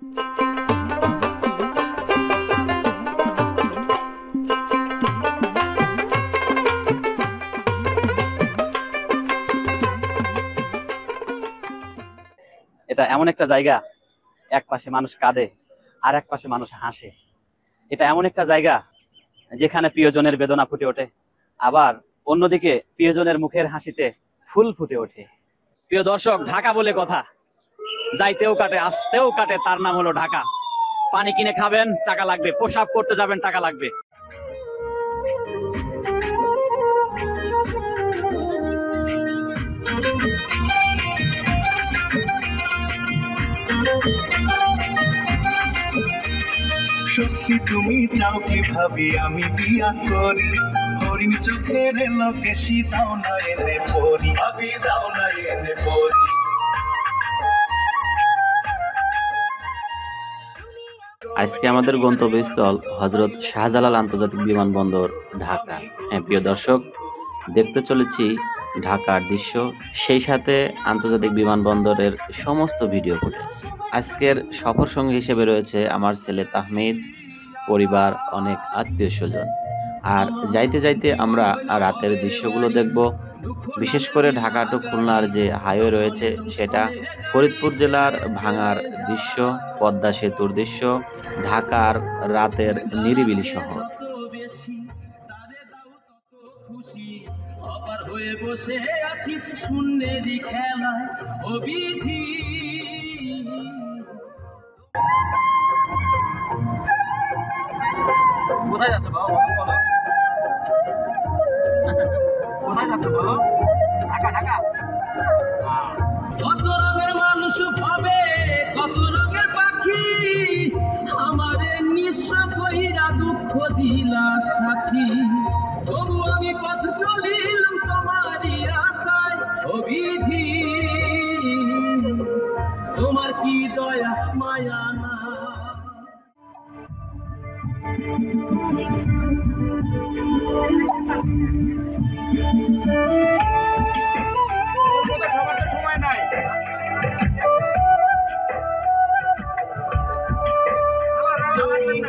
এটা এমন একটা জায়গা, এক পাশে মানুষ কাঁদে আর এক পাশে মানুষ হাসে। এটা এমন একটা জায়গা যেখানে প্রিয়জনের বেদনা ফুটে ওঠে, আবার অন্যদিকে প্রিয়জনের মুখের হাসিতে ফুল ফুটে ওঠে। প্রিয় দর্শক, ঢাকা বলে কথা, যাইতেও কাটে আসতেও কাটে, তার নাম হলো ঢাকা। পানি কিনে খাবেন টাকা লাগবে, পোশাক পরতে যাবেন টাকা লাগবে। সত্যি তুমি চাও কি ভাবি আমি বিয়া করি, হরিণ চোখের লোকেশি দাও না এনে পড়ি, ভাবি দাও না এনে পড়ি। আজকে আমাদের গন্তব্যস্থল হযরত শাহজালাল আন্তর্জাতিক বিমানবন্দর, ঢাকা। প্রিয় দর্শক, দেখতে চলেছি ঢাকার দৃশ্য, সেই সাথে আন্তর্জাতিক বিমানবন্দরের সমস্ত ভিডিও ফুটেজ। আজকের সফর সঙ্গী হিসেবে রয়েছে আমার ছেলে তাহমিদ, পরিবার, অনেক আত্মীয় স্বজন। আর যাইতে যাইতে আমরা রাতের দৃশ্যগুলো দেখব। বিশেষ করে ঢাকা টু খুলনার যে হাইওয়ে রয়েছে সেটা, ফরিদপুর জেলার ভাঙার দৃশ্য, পদ্মা সেতুর দৃশ্য, ঢাকার রাতের নিরিবিলি শহর। হয়ে বসে আছি শূন্যেরই খেলায় অবিধি। কোথায় যাচ্ছ বাবা, বলো কোথায় যাচ্ছ বলো? ঢাকা ঢাকা। কত রঙের মানুষ ভাবে, কত রঙের পাখি, আমারে নিঃস্ব কইরা দুঃখ দিলা সাথী। তবু আমি পথ চলিলাম তোমারই আশায় অবিধি। তোমার কি দয়া মায়া না? সময় নাই।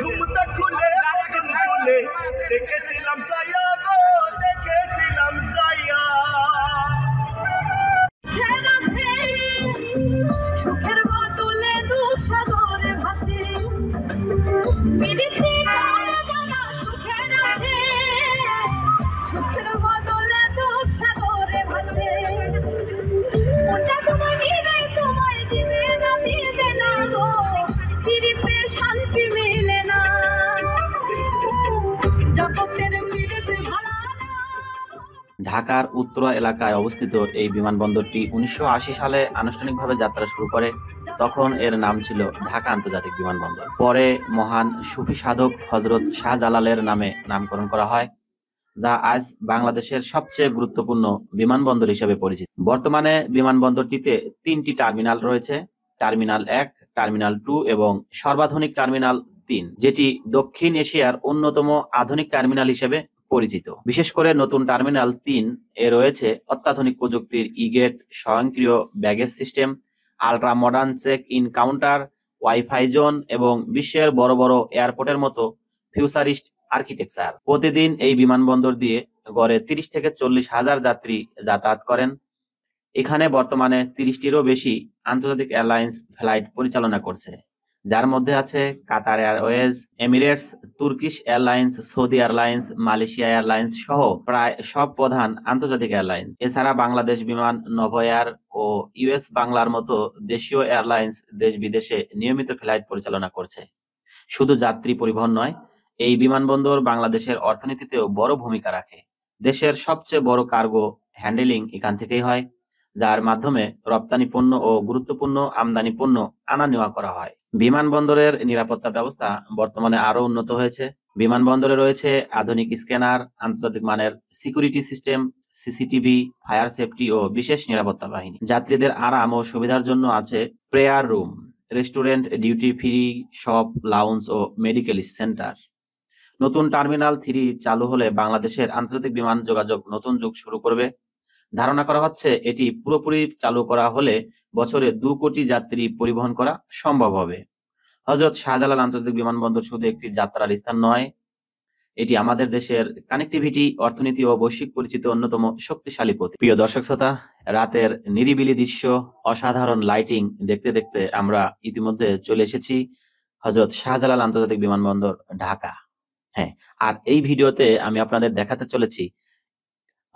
ঘুমটা খুলে তুলে দেখেছিলাম সায়া গো, দেখেছিলাম সায়া। সুখের বদলে দুঃখ সাগরে ভাসে, বিরিতি করে জানা সুখের আছে, সুখের বদলে দুঃখ সাগরে ভাসে। ওটা তোমার নিবে, তোমায় দিবে না, দিবে না গো, বিরিতে শান্তি মেলে না, জগতের বিরিতে ভালো না। ঢাকার উত্তরা এলাকায় অবস্থিত এই বিমানবন্দরটি 1980 সালে আনুষ্ঠানিকভাবে যাত্রা শুরু করে। তখন এর নাম ছিল ঢাকা আন্তর্জাতিক বিমানবন্দর। পরে মহান সুফি সাধক হযরত শাহজালালের নামে নামকরণ করা হয়, যা আজ বাংলাদেশের সবচেয়ে গুরুত্বপূর্ণ বিমানবন্দর হিসেবে পরিচিত। বর্তমানে বিমানবন্দরটিতে 3টি টার্মিনাল রয়েছে: টার্মিনাল 1, টার্মিনাল 2 এবং সর্বাধুনিক টার্মিনাল 3, যেটি দক্ষিণ এশিয়ার অন্যতম আধুনিক টার্মিনাল হিসেবে পরিচিত। বিশেষ করে নতুন টার্মিনাল 3 এ রয়েছে অত্যাধুনিক প্রযুক্তির ই-গেট, স্বয়ংক্রিয় baggage system, ultra modern check in counter, wifi zone এবং বিশ্বের বড় বড় এয়ারপোর্টের মতো ফিউচারিস্ট আর্কিটেকচার। প্রতিদিন এই বিমানবন্দর দিয়ে গড়ে 30 থেকে 40 হাজার যাত্রী যাতায়াত করেন। এখানে বর্তমানে 30টিরও বেশি আন্তর্জাতিক এয়ারলাইন্স ফ্লাইট পরিচালনা করছে, যার মধ্যে আছে Qatar Airways, Emirates, Turkish Airlines, Saudi Airlines, Malaysia Airlines সহ প্রায় সব প্রধান আন্তর্জাতিক এয়ারলাইন্স। এছাড়া বাংলাদেশ বিমান, নভো এয়ার ও ইউএস বাংলার মতো দেশীয় এয়ারলাইন্স দেশ বিদেশে নিয়মিত ফ্লাইট পরিচালনা করছে। শুধু যাত্রী পরিবহন নয়, এই বিমানবন্দর বাংলাদেশের অর্থনীতিতেও বড় ভূমিকা রাখে। দেশের সবচেয়ে বড় কার্গো হ্যান্ডেলিং এখান থেকেই হয়, যার মাধ্যমে রপ্তানি পণ্য ও গুরুত্বপূর্ণ আমদানি পণ্য আনা নেওয়া করা হয়। বিমানবন্দরের নিরাপত্তা ব্যবস্থা বর্তমানে আরো উন্নত হয়েছে। বিমানবন্দরে রয়েছে আধুনিক স্ক্যানার, আন্তর্জাতিক মানের security system, CCTV, fire safety ও বিশেষ নিরাপত্তা বাহিনী। যাত্রীদের আরাম ও সুবিধার জন্য আছে prayer room, restaurant, duty free shop, lounge ও মেডিকেল সেন্টার। নতুন টার্মিনাল 3 চালু হলে বাংলাদেশের আন্তর্জাতিক বিমান যোগাযোগ নতুন যুগ শুরু করবে। ধারণা করা হচ্ছে এটি পুরোপুরি চালু করা হলে বছরে 2 কোটি যাত্রী পরিবহন করা সম্ভব হবে। হযরত শাহজালাল আন্তর্জাতিক বিমানবন্দর শুধু একটি যাত্রার স্থান নয়, এটি আমাদের দেশের কানেক্টিভিটি, অর্থনীতি ও বৈশ্বিক পরিচিত অন্যতম শক্তিশালী প্রতীক। প্রিয় দর্শক শ্রোতা, রাতের নিরিবিলি দৃশ্য, অসাধারণ লাইটিং দেখতে দেখতে আমরা ইতিমধ্যে চলে এসেছি হযরত শাহজালাল আন্তর্জাতিক বিমানবন্দর, ঢাকা। হ্যাঁ, আর এই ভিডিওতে আমি আপনাদের দেখাতে চলেছি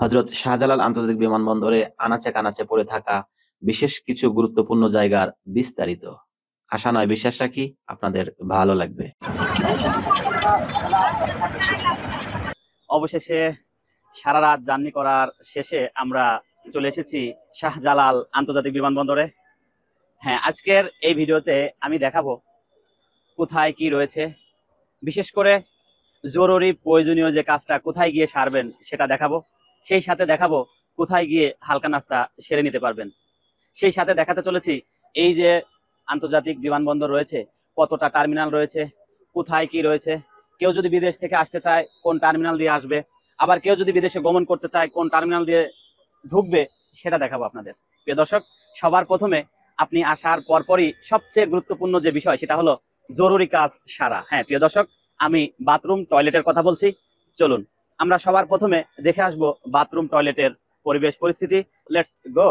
হযরত শাহজালাল আন্তর্জাতিক বিমানবন্দরে আনাচে কানাচে পড়ে থাকা বিশেষ কিছু গুরুত্বপূর্ণ জায়গার বিস্তারিত। আশা নয় বিশ্বাস রাখি আপনাদের ভালো লাগবে। অবশেষে সারা রাত জার্নি করার শেষে আমরা চলে এসেছি শাহজালাল আন্তর্জাতিক বিমানবন্দরে। হ্যাঁ, আজকের এই ভিডিওতে আমি দেখাবো কোথায় কি রয়েছে, বিশেষ করে জরুরি প্রয়োজনীয় যে কাজটা কোথায় গিয়ে সারবেন সেটা দেখাবো। সেই সাথে দেখাবো কোথায় গিয়ে হালকা নাস্তা সেরে নিতে পারবেন। সেই সাথে দেখাতে চলেছি এই যে আন্তর্জাতিক বিমানবন্দর রয়েছে, কতটা টার্মিনাল রয়েছে, কোথায় কি রয়েছে, কেউ যদি বিদেশ থেকে আসতে চায় কোন টার্মিনাল দিয়ে আসবে, আবার কেউ যদি বিদেশে গমন করতে চায় কোন টার্মিনাল দিয়ে ঢুকবে সেটা দেখাবো আপনাদের। প্রিয় দর্শক, সবার প্রথমে আপনি আসার পরপরই সবচেয়ে গুরুত্বপূর্ণ যে বিষয় সেটা হলো জরুরি কাজ সারা। হ্যাঁ প্রিয় দর্শক, আমি বাথরুম টয়লেটের কথা বলছি। চলুন আমরা সবার প্রথমে দেখে আসবো বাথরুম টয়লেটের পরিবেশ পরিস্থিতি। Let's go.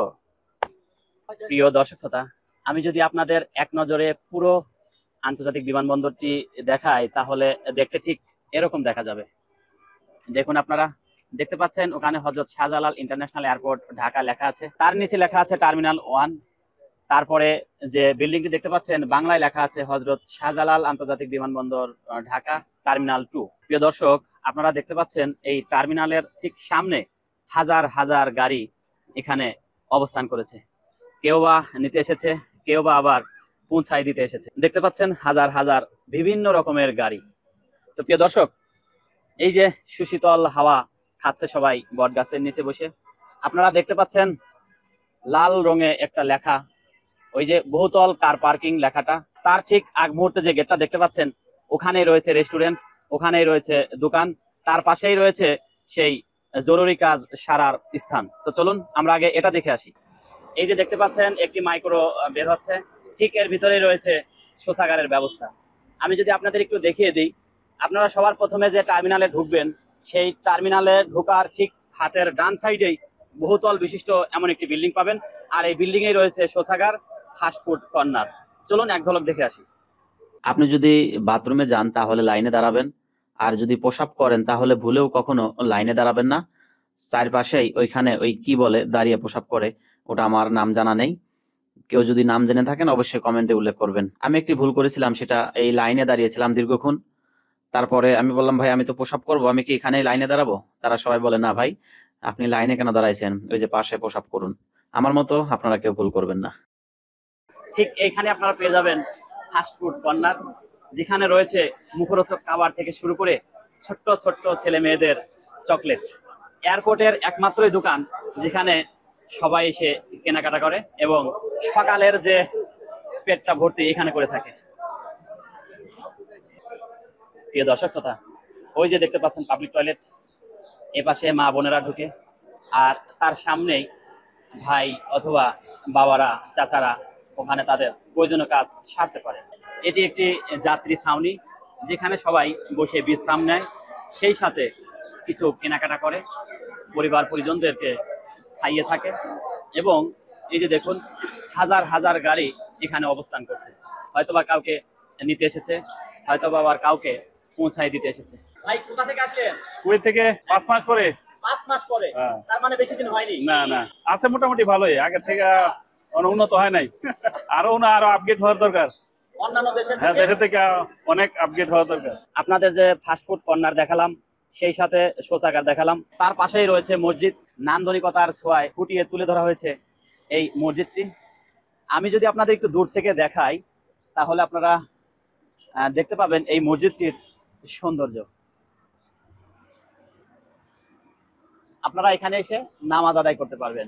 প্রিয় দর্শক শ্রোতা, আমি যদি আপনাদের এক নজরে পুরো আন্তর্জাতিক বিমানবন্দরটি দেখাই তাহলে দেখতে ঠিক এরকম দেখা যাবে। দেখুন, আপনারা দেখতে পাচ্ছেন ওখানে হযরত শাহজালাল ইন্টারন্যাশনাল এয়ারপোর্ট ঢাকা লেখা আছে, তার নিচে লেখা আছে টার্মিনাল 1। তারপরে যে বিল্ডিংটি দেখতে পাচ্ছেন বাংলায় লেখা আছে হযরত শাহজালাল আন্তর্জাতিক বিমানবন্দর ঢাকা টার্মিনাল 2। প্রিয় দর্শক, আপনারা দেখতে পাচ্ছেন এই টার্মিনালের ঠিক সামনে হাজার হাজার গাড়ি এখানে অবস্থান করেছে। কেউ বা নিতে এসেছে, কেউ বা আবার পৌঁছায় দিতে এসেছে। দেখতে পাচ্ছেন হাজার হাজার বিভিন্ন রকমের গাড়ি। তো প্রিয় দর্শক, এই যে সুশীতল হাওয়া খাচ্ছে সবাই বট গাছের নিচে বসে। আপনারা দেখতে পাচ্ছেন লাল রঙে একটা লেখা, ওই যে বহুতল কার পার্কিং লেখাটা, তার ঠিক আগ মুহূর্তে যে গেটটা দেখতে পাচ্ছেন ওখানেই রয়েছে রেস্টুরেন্ট, ওখানেই রয়েছে দোকান, তার পাশেই রয়েছে সেই জরুরি কাজ সারার স্থান। তো চলুন আমরা আগে এটা দেখে আসি। এই যে দেখতে পাচ্ছেন একটি মাইক্রো বের হচ্ছে, ঠিক এর ভিতরেই রয়েছে শৌচাগারের ব্যবস্থা। আমি যদি আপনাদের একটু দেখিয়ে দিই, আপনারা সবার প্রথমে যে টার্মিনালে ঢুকবেন সেই টার্মিনালে ঢোকার ঠিক হাতের ডান সাইডেই বহুতল বিশিষ্ট এমন একটি বিল্ডিং পাবেন, আর এই বিল্ডিং এ রয়েছে শৌচাগার, ফাস্টফুড কর্নার। চলুন এক ঝলক দেখে আসি। আপনি যদি বাথরুমে যান তাহলে লাইনে দাঁড়াবেন, আর যদি প্রসাব করেন তাহলে ভুলেও কখনো লাইনে দাঁড়াবেন না। চারপাশেই ওইখানে ওই কি বলে দাঁড়িয়ে প্রসাব করে, ওটা আমার নাম জানা নেই। কেউ যদি নাম জেনে থাকেন অবশ্যই কমেন্টে উল্লেখ করবেন। আমি একটি ভুল করেছিলাম, সেটা এই লাইনে দাঁড়িয়েছিলাম দীর্ঘক্ষণ। তারপরে আমি বললাম, ভাই আমি তো প্রসাব করবো, আমি কি এখানে লাইনে দাঁড়াবো? তারা সবাই বলে, না ভাই আপনি লাইনে কেন দাঁড়াইছেন, ওই যে পাশে প্রসাব করুন। আমার মতো আপনারা কেউ ভুল করবেন না। ঠিক এইখানে আপনারা পেয়ে যাবেন ফাস্টফুড কর্নার, যেখানে রয়েছে মুখরোচক খাবার থেকে শুরু করে ছোট্ট ছোট্ট ছেলে মেয়েদের চকলেট। এয়ারপোর্টের একমাত্রই দোকান যেখানে সবাই এসে কেনাকাটা করে এবং সকালের যে পেটটা ভর্তি এখানে করে থাকে। প্রিয় দর্শক শ্রোতা, ওই যে দেখতে পাচ্ছেন পাবলিক টয়লেট, এপাশে মা বোনেরা ঢুকে, আর তার সামনেই ভাই অথবা বাবারা, চাচারা ওখানে তাদের প্রয়োজনীয় কাজ সারতে পারে। এটি একটি যাত্রী ছাউনি, যেখানে সবাই বসে বিশ্রাম নেয়, সেই সাথে কিছু কেনাকাটা করে, পরিবার পরিজনদেরকে খাইয়ে থাকে। এবং এই যে দেখুন হাজার হাজার গাড়ি এখানে অবস্থান করছে, হয়তোবা কাউকে নিতে এসেছে, হয়তোবা আবার কাউকে পৌঁছায় দিতে এসেছে। ভাই কোথা থেকে আসলেন? কুয়েত থেকে 5 মাস পরে। 5 মাস পরে? হ্যাঁ। তার মানে বেশি দিন হয়নি। না না, আছে মোটামুটি ভালোই, আগের থেকে উন্নত হয় নাই। আরো আপগ্রেড হওয়ার দরকার। অন্যান্য দেশের হ্যাঁ, দেশের থেকে অনেক আপগ্রেড হওয়া দরকার। আপনাদের যে ফাস্টফুড কর্নার দেখালাম, সেই সাথে শৌচাগার দেখালাম, তার পাশেই রয়েছে মসজিদ। নান্দনিকতার ছোঁয়ায় ফুটিয়ে তুলে ধরা হয়েছে এই মসজিদটি। আমি যদি আপনাদের একটু দূর থেকে দেখাই তাহলে আপনারা দেখতে পাবেন এই মসজিদটির সৌন্দর্য। আপনারা এখানে এসে নামাজ আদায় করতে পারবেন।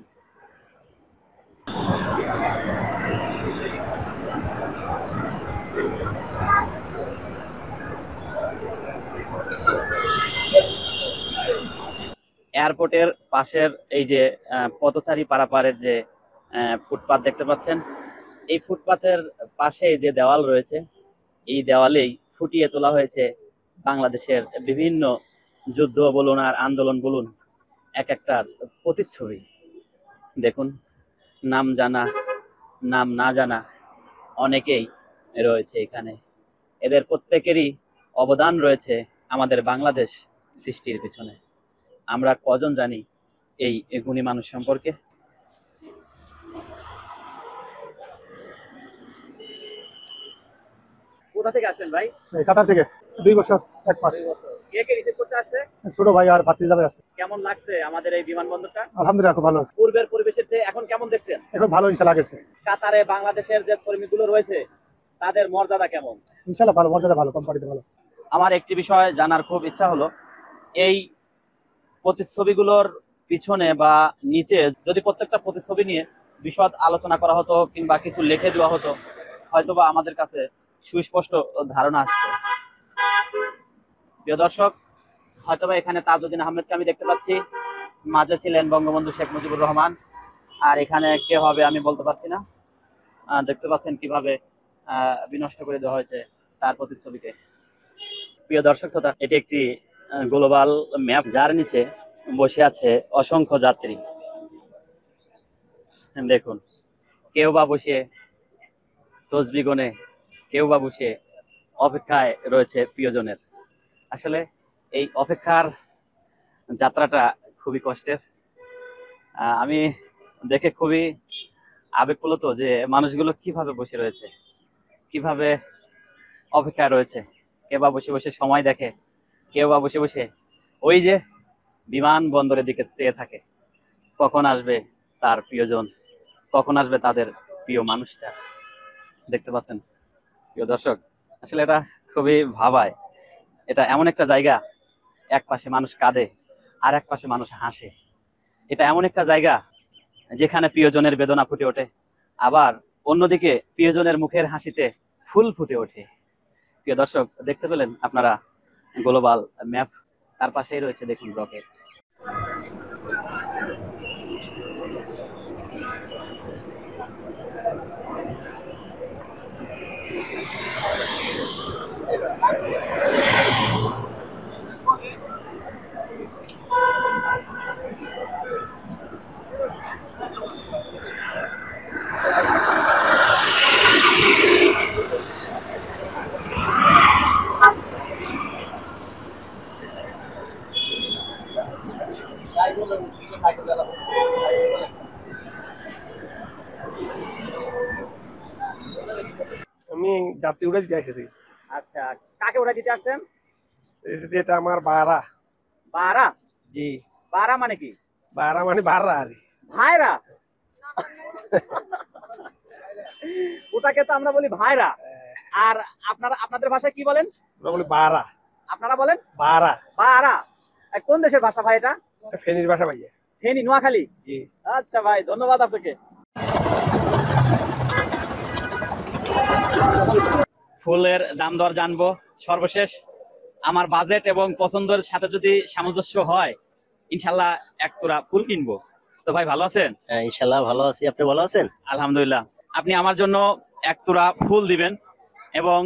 এয়ারপোর্টের পাশের এই যে পথচারী পারাপারের যে ফুটপাত দেখতে পাচ্ছেন, এই ফুটপাতের পাশে যে দেওয়াল রয়েছে, এই দেওয়ালেই ফুটিয়ে তোলা হয়েছে বাংলাদেশের বিভিন্ন যুদ্ধ বলুন আর আন্দোলন বলুন, এক একটার প্রতিচ্ছবি। দেখুন, নাম জানা নাম না জানা অনেকেই রয়েছে এখানে। এদের প্রত্যেকেরই অবদান রয়েছে আমাদের বাংলাদেশ সৃষ্টির পিছনে। আমরা কজন জানি এই গুণী মানুষ সম্পর্কে? কোথা থেকে আসলেন ভাই? এই কাতার থেকে 2 বছর 1 মাস। কে কে রিসিভ করতে আসছে? ছোট ভাই আর ভাতিজা ভাই আছে। কেমন লাগছে আমাদের এই বিমানবন্দরটা? আলহামদুলিল্লাহ খুব ভালো আছে। পূর্বের পরিবেশের চেয়ে এখন কেমন দেখছেন? এখন ভালো ইনশাআল্লাহ লাগছে। কাতারে বাংলাদেশের যে শ্রমিকগুলো রয়েছে তাদের মর্যাদা কেমন? ইনশাআল্লাহ ভালো, মর্যাদা ভালো, কোম্পানিতে ভালো। আমার একটি বিষয় জানার খুব ইচ্ছা হলো, এই প্রতিচ্ছবিগুলোর পিছনে বা নিচে যদি প্রত্যেকটা প্রতিচ্ছবি নিয়ে বিশদ আলোচনা করা হতো কিংবা কিছু লিখে দেওয়া হতো, হয়তোবা আমাদের কাছে সুস্পষ্ট ধারণা আসতো। প্রিয় দর্শক, হয়তোবা এখানে তাজউদ্দিন আহমেদকে আমি দেখতে পাচ্ছি, মাঝে ছিলেন বঙ্গবন্ধু শেখ মুজিবুর রহমান, আর এখানে কে হবে আমি বলতে পারছি না। দেখতে পাচ্ছেন কিভাবে বিনষ্ট করে দেওয়া হয়েছে তার প্রতিচ্ছবিকে। প্রিয় দর্শক শ্রোতা, এটি একটি গ্লোবাল ম্যাপ, যার নিচে বসে আছে অসংখ্য যাত্রী। দেখুন, কেউ বা বসে তসবিহ গুনে, কেউ বা বসে অপেক্ষায় রয়েছে প্রিয়জনের। আসলে এই অপেক্ষার যাত্রাটা খুবই কষ্টের। আমি দেখে খুবই আবেগপ্রবণ যে মানুষগুলো কিভাবে বসে রয়েছে, কিভাবে অপেক্ষায় রয়েছে। কেউ বা বসে বসে সময় দেখে, কেউ বা বসে বসে ওই যে বিমানবন্দরের দিকে চেয়ে থাকে, কখন আসবে তার প্রিয়জন, কখন আসবে তাদের প্রিয় মানুষটা। দেখতে পাচ্ছেন প্রিয় দর্শক, আসলে এটা খুবই ভাবায়। এটা এমন একটা জায়গা, এক পাশে মানুষ কাঁদে আর এক পাশে মানুষ হাসে। এটা এমন একটা জায়গা যেখানে প্রিয়জনের বেদনা ফুটে ওঠে, আবার অন্যদিকে প্রিয়জনের মুখের হাসিতে ফুল ফুটে ওঠে। প্রিয় দর্শক, দেখতে পেলেন আপনারা গ্লোবাল ম্যাপ, তার পাশেই রয়েছে দেখুন রকেট। আমি যাত্রী উড়ে দিতে এসেছি। আচ্ছা, কাকে ওরা দিতে আসছেন? এটা আমার বারা। বারা? জি। বারা মানে কি? বারা মানে বারা আর ভাইরা। ওটাকে তো আমরা বলি ভাইরা। আর আপনারা আপনাদের ভাষায় কি বলেন? আমরা বলি বারা। আপনারা বলেন বারা। বারা। কোন দেশের ভাষা ভাই এটা? ফেনীর ভাষা ভাইয়া। ফেনী, নোয়াখালী? জি। আচ্ছা ভাই, ধন্যবাদ আপনাকে। ফুলের দাম দর জানবো সর্বশেষ। আমার বাজেট এবং পছন্দের সাথে যদি সামঞ্জস্য হয়, ইনশাল্লাহ এক তোড়া ফুল কিনবো। তো ভাই ভালো আছেন? হ্যাঁ ইনশাল্লাহ ভালো আছি, আপনি ভালো আছেন? আলহামদুলিল্লাহ। আপনি আমার জন্য এক তোড়া ফুল দিবেন এবং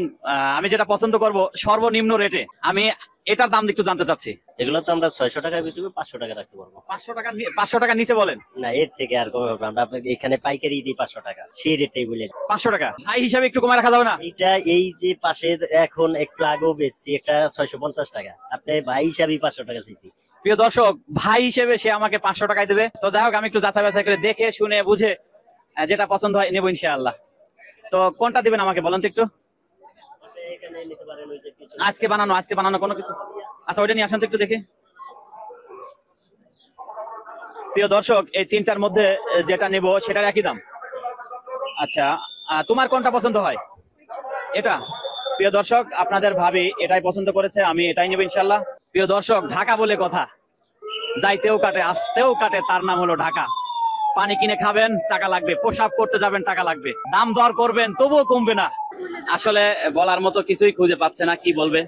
আমি যেটা পছন্দ করব সর্বনিম্ন রেটে, আমি এটার দাম একটু জানতে চাচ্ছি। এগুলো তো আমরা 600 টাকায় বিক্রি করি, 500 টাকা রাখতে পারবো। 500 টাকা নিচে বলেন? না, এর থেকে আর কমে হবে। আমরা আপনাকে এখানে পাইকারি দিই 500 টাকা, সেই রেটটাই বলে। 500 টাকা ভাই হিসাবে একটু কমে রাখা যাবে না? এটা এই যে পাশে এখন একটু আগেও বেচছি একটা 650 টাকা, আপনি ভাই হিসাবে 500 টাকা চাইছি। প্রিয় দর্শক, ভাই হিসেবে সে আমাকে 500 টাকায় দেবে। তো যাই হোক, আমি একটু যাচাই বাছাই করে দেখে শুনে বুঝে যেটা পছন্দ হয় নেবো ইনশাআল্লাহ। তো কোনটা দিবেন আমাকে বলেন তো একটু? এখানে নিতে পারেন ওই যে আজকে বানানো কোনো কিছু। আচ্ছা, ওইটা নিয়ে আসেন তো একটু দেখি। প্রিয় দর্শক, এই তিনটার মধ্যে যেটা নেব সেটার একই দাম। আচ্ছা, তোমার কোনটা পছন্দ হয়? এটা? প্রিয় দর্শক, আপনাদের ভাবি এটাই পছন্দ করেছে, আমি এটাই নেব ইনশাল্লাহ। প্রিয় দর্শক, ঢাকা বলে কথা, যাইতেও কাটে আসতেও কাটে, তার নাম হলো ঢাকা। পানি কিনে খাবেন টাকা লাগবে, পোশাক করতে যাবেন টাকা লাগবে, দাম দর করবেন তবুও কমবে না। আসলে বলার মতো কিছুই খুঁজে পাচ্ছে না, কি বলবে।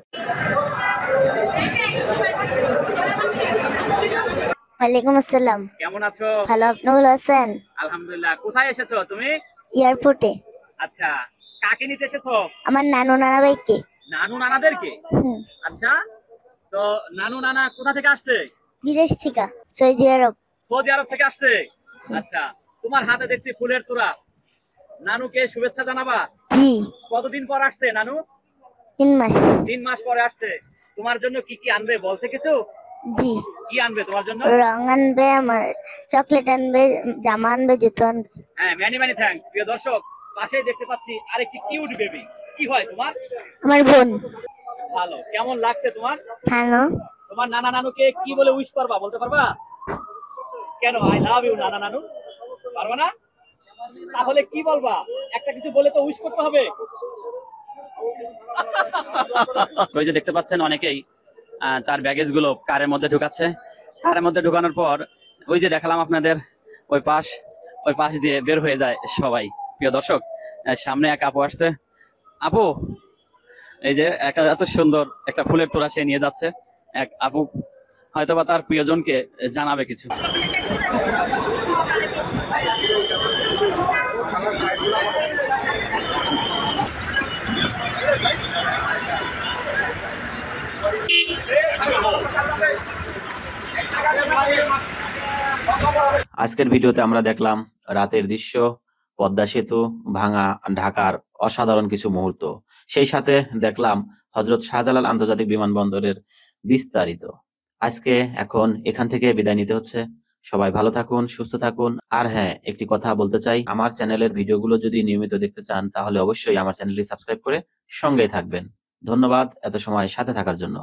ওয়ালাইকুম আসসালাম। কেমন আছো? ভালো, আপনি ভালো আছেন? আলহামদুলিল্লাহ। কোথায় এসেছো তুমি? এয়ারপোর্টে। আচ্ছা, কাকে নিতে এসেছো? আমার নানু নানা ভাইকে। নানু নানাদেরকে? হুম, আচ্ছা, তো নানু নানা কোথা থেকে আসছে? বিদেশ থেকে, সৌদি আরব। সৌদি আরব থেকে আসছে। আচ্ছা, তোমার হাতে দেখছি ফুলের তোড়া, নানুকে শুভেচ্ছা জানাবা? জি। কতদিন পর আসছে নানু? 3 মাস। 3 মাস পরে আসছে। তোমার জন্য কি কি আনবে বলছে কিছু? জি। কি আনবে তোমার জন্য? রং আনবে, আমার চকলেট আনবে, জামা আনবে, জুতো আনবে। হ্যাঁ, মেনি মেনি থ্যাঙ্কস। প্রিয় দর্শক, পাশেই দেখতে পাচ্ছি আরেকটি কিউট বেবি। কি হয় তোমার? আমার বোন। ভালো। কেমন লাগছে তোমার? ভালো। তোমার নানা নানুকে কি বলে উইশ করবা, বলতে পারবা? কেন আই লাভ ইউ নানা নানু পারবা না? তাহলে কি বলবা? একটা কিছু বলে তো উইশ করতে হবে। ওই যে দেখতে পাচ্ছেন অনেকেই তার ব্যাগেজ গুলো কারের মধ্যে ঢুকাচ্ছে। কারের মধ্যে ঢুকানোর পর ওই যে দেখালাম আপনাদের, ওই পাশ দিয়ে বের হয়ে যায় সবাই। প্রিয় দর্শক, সামনে এক আপু আসছে। আপু, এই যে এত সুন্দর একটা ফুলের তোড়া সে নিয়ে যাচ্ছে। এক আপু হয়তোবা তার প্রিয়জনকে জানাবে কিছু। আজকের ভিডিওতে আমরা দেখলাম রাতের দৃশ্য, পদ্মা সেতু ভাঙা, ঢাকার অসাধারণ কিছু মুহূর্ত। সেই সাথে দেখলাম হযরত শাহজালাল আন্তর্জাতিক বিমানবন্দরের বিস্তারিত। আজকে এখন এখান থেকে বিদায় নিতে হচ্ছে। সবাই ভালো থাকুন, সুস্থ থাকুন। আর হ্যাঁ, একটি কথা বলতে চাই, আমার চ্যানেলের ভিডিওগুলো যদি নিয়মিত দেখতে চান তাহলে অবশ্যই আমার চ্যানেলটি সাবস্ক্রাইব করে সঙ্গেই থাকবেন। ধন্যবাদ এত সময় সাথে থাকার জন্য।